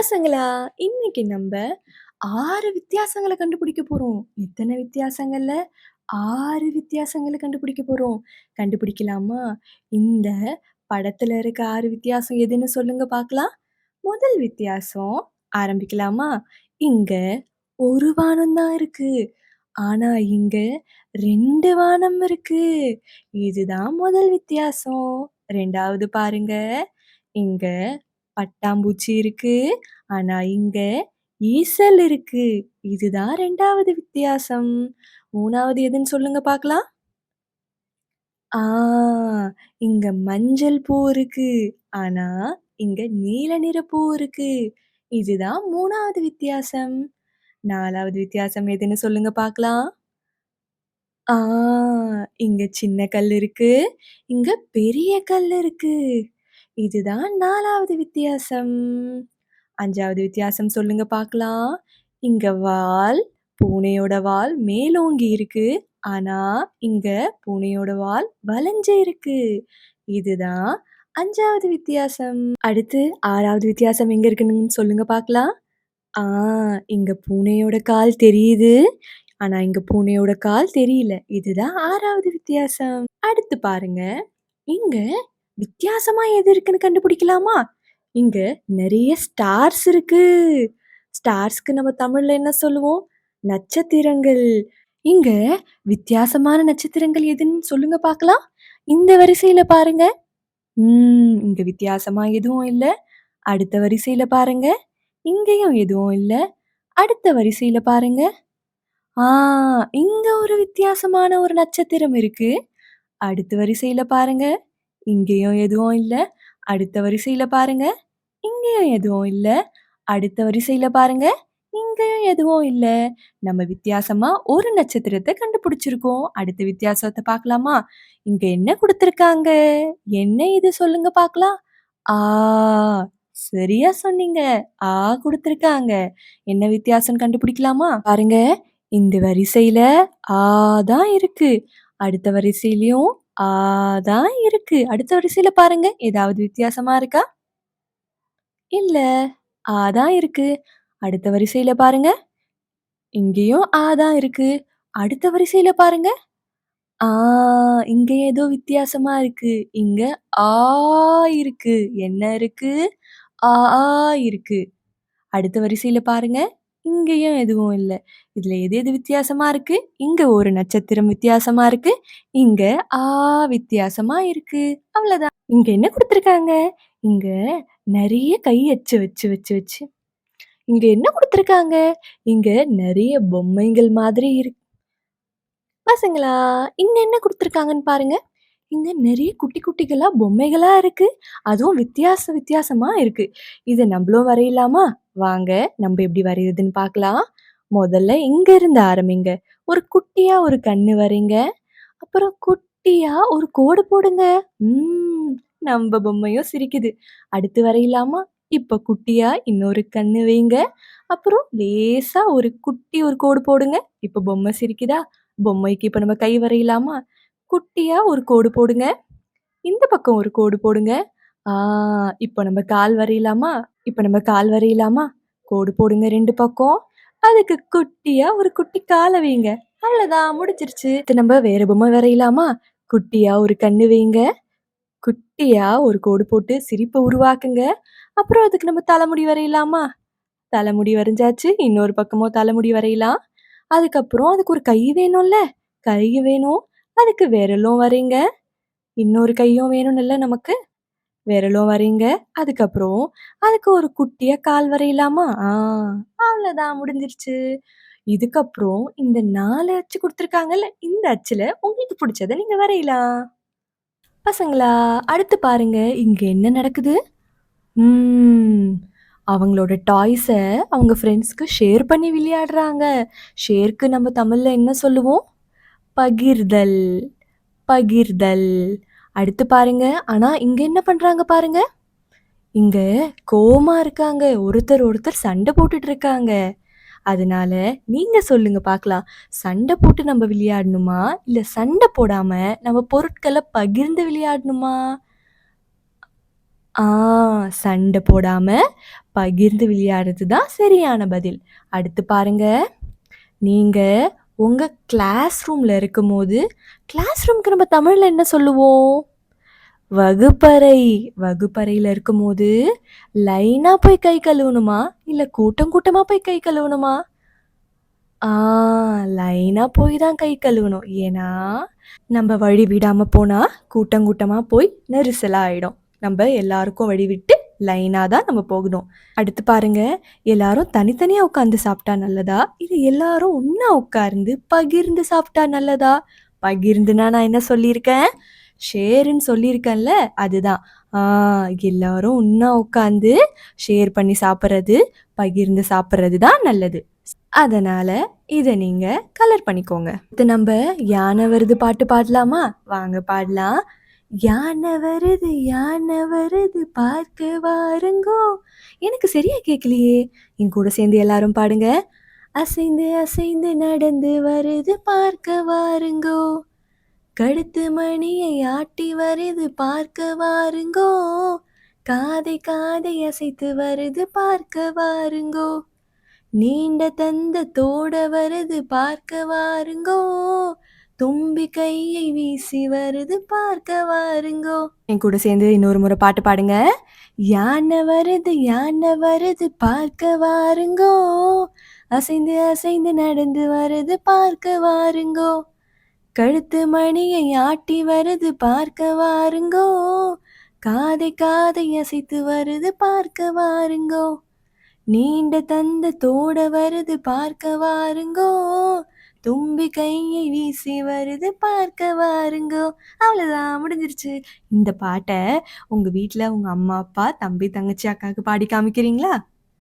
பசங்களா, இன்னைக்கு நம்ப 6 வித்தியாசங்கள கண்டுபிடிக்க போறோம். எத்தன வித்தியாசங்கள்ல? 6 வித்தியாசங்கள கண்டுபிடிக்க போறோம். கண்டுபிடிக்கலாமா? இந்த படத்துல இருக்க 6 வித்தியாசம் எதுன்னு சொல்லுங்க பார்க்கலாம். முதல் வித்தியாசம் ஆரம்பிக்கலாமா? இங்க 1 வானம் தான் இருக்கு. ஆனா இங்க 2 வானம் இருக்கு. இதுதான் முதல் வித்தியாசம். 2வது பாருங்க. இங்க பட்டாம்பூச்சி இருக்கு. ஆனா இங்க ஈசல் இருக்கு. இதுதான் 2வது வித்தியாசம். 3வது எதுன்னு சொல்லுங்க பார்க்கலாம்? ஆ இங்க மஞ்சள் பூ இருக்கு. ஆனா இங்க நீல நிற பூ இருக்கு. இதுதான் 3வது வித்தியாசம். 4வது வித்தியாசம் எதுன்னு சொல்லுங்க பார்க்கலாம்? ஆ இங்க சின்ன கல் இருக்கு. இங்க பெரிய கல் இருக்கு. இதுதான் 4வது வித்தியாசம். 5வது வித்தியாசம் சொல்லுங்க பார்க்கலாம். இங்க வால், பூனையோட வால் மேலோங்கி இருக்கு. ஆனா இங்க பூனையோட வால் வளைஞ்சு இருக்கு. இதுதான் 5வது வித்தியாசம். அடுத்து 6வது வித்தியாசம் எங்க இருக்குன்னு சொல்லுங்க பார்க்கலாம். ஆ இங்க பூனையோட கால் தெரியுது. ஆனா இங்க பூனையோட கால் தெரியல. இதுதான் 6வது வித்தியாசம். அடுத்து பாருங்க. இங்க வித்தியாசமா எது இருக்குன்னு கண்டுபிடிக்கலாமா? இங்க நெறைய ஸ்டார்ஸ் இருக்கு. ஸ்டார்ஸ்க்கு நம்ம தமிழ்ல என்ன சொல்லுவோம்? நட்சத்திரங்கள். இங்க வித்தியாசமான நட்சத்திரங்கள் எதுன்னு சொல்லுங்க பார்க்கலாம். இந்த வரிசையில பாருங்க. இங்க வித்தியாசமா எதுவும் இல்ல. அடுத்த வரிசையில பாருங்க. இங்கேயும் எதுவும் இல்ல. அடுத்த வரிசையில பாருங்க. ஆ இங்க ஒரு வித்தியாசமான ஒரு நட்சத்திரம் இருக்கு. அடுத்த வரிசையில பாருங்க. இங்கேயும் எதுவும் இல்ல. அடுத்த வரிசையில பாருங்க. இங்கேயும் எதுவும் இல்ல. அடுத்த வரிசையில பாருங்க. இங்கேயும் எதுவும் இல்ல. நம்ம வித்தியாசமா ஒரு நட்சத்திரத்த கண்டுபிடிச்சிருக்கோம். அடுத்த வித்தியாசத்த பார்க்கலாமா? இங்க என்ன குடுத்திருக்காங்க? என்ன இது சொல்லுங்க பார்க்கலாம்? ஆ சரியா சொன்னீங்க. ஆ குடுத்திருக்காங்க. என்ன வித்தியாசம்னு கண்டுபிடிக்கலாமா? பாருங்க. இந்த வரிசையில ஆ தான் இருக்கு. அடுத்த வரிசையிலயும் ஆ தான் இருக்கு. அடுத்த வரிசையில பாருங்க. ஏதாவது வித்தியாசமா இருக்கா? இல்ல. ஆ தான் இருக்கு. அடுத்த வரிசையில பாருங்க. இங்கேயும் ஆ தான் இருக்கு. அடுத்த வரிசையில பாருங்க. ஆ இங்க ஏதோ வித்தியாசமா இருக்கு. இங்க ஆ இருக்கு. என்ன இருக்கு? ஆ ஆ இருக்கு. அடுத்த வரிசையில பாருங்க. இங்கேயும் எதுவும் இல்ல. இதுல எது எது வித்தியாசமா இருக்கு? இங்க ஒரு நட்சத்திரம் வித்தியாசமா இருக்கு. இங்க ஆ வித்தியாசமா இருக்கு. அவ்வளதான். இங்க என்ன குடுத்திருக்காங்க? இங்க நெறைய கை அச்சு வச்சு வச்சு வச்சு. இங்க என்ன குடுத்திருக்காங்க? இங்க நெறைய பொம்மைகள் மாதிரி இருக்கு. பசங்களா, இங்க என்ன குடுத்திருக்காங்கன்னு பாருங்க. இங்க நெறைய குட்டி குட்டிகளா பொம்மைகளா இருக்கு. அதுவும் வித்தியாச வித்தியாசமா இருக்கு. இத நம்பளும் வரையலாமா? வாங்க, நம்ப எப்படி வரையறதுன்னு பார்க்கலாம். முதல்ல இங்க இருந்து ஆரம்பிங்க. ஒரு குட்டியா ஒரு கண்ணு வரைங்க. அப்புறம் குட்டியா ஒரு கோடு போடுங்க. ம். நம்ப பொம்மையும் சிரிக்குது. அடுத்து வரையலாமா? இப்ப குட்டியா இன்னொரு கண்ணு வைங்க. அப்புறம் லேசா ஒரு குட்டி ஒரு கோடு போடுங்க. இப்ப பொம்மை சிரிக்குதா? பொம்மைக்கு இப்ப நம்ம கை வரையலாமா? குட்டியா ஒரு கோடு போடுங்க. இந்த பக்கம் ஒரு கோடு போடுங்க. ஆ இப்ப நம்ம கால் வரையலாமா? கோடு போடுங்க 2 பக்கம். அதுக்கு குட்டியா ஒரு குட்டி கால வைங்க. அவ்வளதான் முடிஞ்சிருச்சு. அடுத்து நம்ம வேற பொம்மை வரையலாமா? குட்டியா ஒரு கண்ணு வைங்க. குட்டியா ஒரு கோடு போட்டு சிரிப்ப உருவாக்குங்க. அப்புறம் அதுக்கு நம்ம தலைமுடி வரையலாமா? தலைமுடி வரைஞ்சாச்சு. இன்னொரு பக்கமும் தலைமுடி வரையலாம். அதுக்கப்புறம் அதுக்கு ஒரு கை வேணும்ல? கை வேணும். அதுக்கு விரலும் வரைங்க. இன்னொரு கையும் வேணும்ல நமக்கு? விரலும் வரைங்க. அதுக்கப்புறம் அதுக்கு ஒரு குட்டியா கால் வரையலாமா? அவ்வளதான் முடிஞ்சிருச்சு. இதுக்கப்புறம் இந்த 4 அச்சு குடுத்துருக்காங்கல்ல, இந்த அச்சுல உங்களுக்கு புடிச்சத நீங்க வரையலாம். பசங்களா, அடுத்து பாருங்க. இங்க என்ன நடக்குது? ம். அவங்களோட டாய்ஸ அவங்க ஃப்ரெண்ட்ஸ்க்கு ஷேர் பண்ணி விளையாடுறாங்க. ஷேர்க்கு நம்ம தமிழ்ல என்ன சொல்லுவோம்? பகிர்தல். பகிர்தல். அடுத்து பாருங்க. ஆனா இங்க என்ன பண்றாங்க பாருங்க. இங்க கோவமா இருக்காங்க. ஒருத்தர் ஒருத்தர் சண்டை போட்டுட்டு இருக்காங்க. அதனால நீங்க சொல்லுங்க பார்க்கலாம். சண்டை போட்டு நம்ம விளையாடணுமா? இல்ல சண்டை போடாம நம்ம பொருட்கள பகிர்ந்து விளையாடணுமா? ஆ சண்டை போடாம பகிர்ந்து விளையாடுறது தான் சரியான பதில். அடுத்து பாருங்க. நீங்க உங்க கிளாஸ் ரூம்ல இருக்கும்போது, கிளாஸ் ரூம்க்கு நம்ம தமிழ்ல என்ன சொல்லுவோம்? வகுப்பறை. வகுப்பறையில இருக்கும்போது, லைனா போய் கை கழுவணுமா? இல்ல கூட்டம் கூட்டமா போய் கை கழுவணுமா? ஆ லைனா போய் தான் கை கழுவணும். ஏன்னா, நம்ப வழி விடாம போனா, கூட்டம் கூட்டமா போய் நெரிசலா ஆயிடும். நம்ப எல்லாருக்கும் வழி விட்டு லைனா தான் நம்ம போகணும். அடுத்து பாருங்க, எல்லாரும் தனித்தனியா உட்கார்ந்து சாப்பிட்டா நல்லதா? இல்ல எல்லாரும் ஒண்ணா உட்கார்ந்து பகிர்ந்து சாப்பிட்டா நல்லதா? பகிர்ந்துனா நான் என்ன சொல்லியிருக்கேன்? ஷேர்ன்னு சொல்லியிருக்கேன்ல, அதுதான். ஆ எல்லாரும் ஒண்ணா உட்கார்ந்து ஷேர் பண்ணி சாப்பிடுறது, பகிர்ந்து சாப்பிடுறது தான் நல்லது. அதனால இத நீங்க கலர் பண்ணிக்கோங்க. இது நம்ப யானை வருது பாட்டு பாடலாமா? வாங்க பாடலாம். யானை வருது பார்க்க வாருங்கோ. எனக்கு சரியா கேட்கலையே. என் கூட சேர்ந்து எல்லாரும் பாடுங்க. அசைந்து அசைந்து நடந்து வருது பார்க்க வாருங்கோ. கழுத்து மணியை ஆட்டி வருது பார்க்க வாருங்கோ. காதை காதை அசைத்து வருது பார்க்க வாருங்கோ. நீண்ட தந்தத்தோட வருது பார்க்க வாருங்கோ. தும்பி கையை வீசி வருது பார்க்க வாருங்கோ. என் கூட சேர்ந்து இன்னொரு முறை பாட்டு பாடுங்க. யானை வருது பார்க்க வாருங்கோ. அசைந்து அசைந்து நடந்து வருது பார்க்க வாருங்கோ. கழுத்து மணியை ஆட்டி வருது பார்க்க வாருங்கோ. காதை காதை அசைத்து வருது பார்க்க வாருங்கோ. நீண்ட தந்தத்தோட வருது பார்க்க வாருங்கோ. தும்பி கையை வீசி வருது பார்க்க வாருங்கோ. அவ்வளோதான், முடிஞ்சிருச்சு. இந்த பாட்டை உங்க வீட்டில் உங்க அம்மா அப்பா தம்பி தங்கச்சி அக்காவுக்கு பாடி காமிக்கிறீங்களா?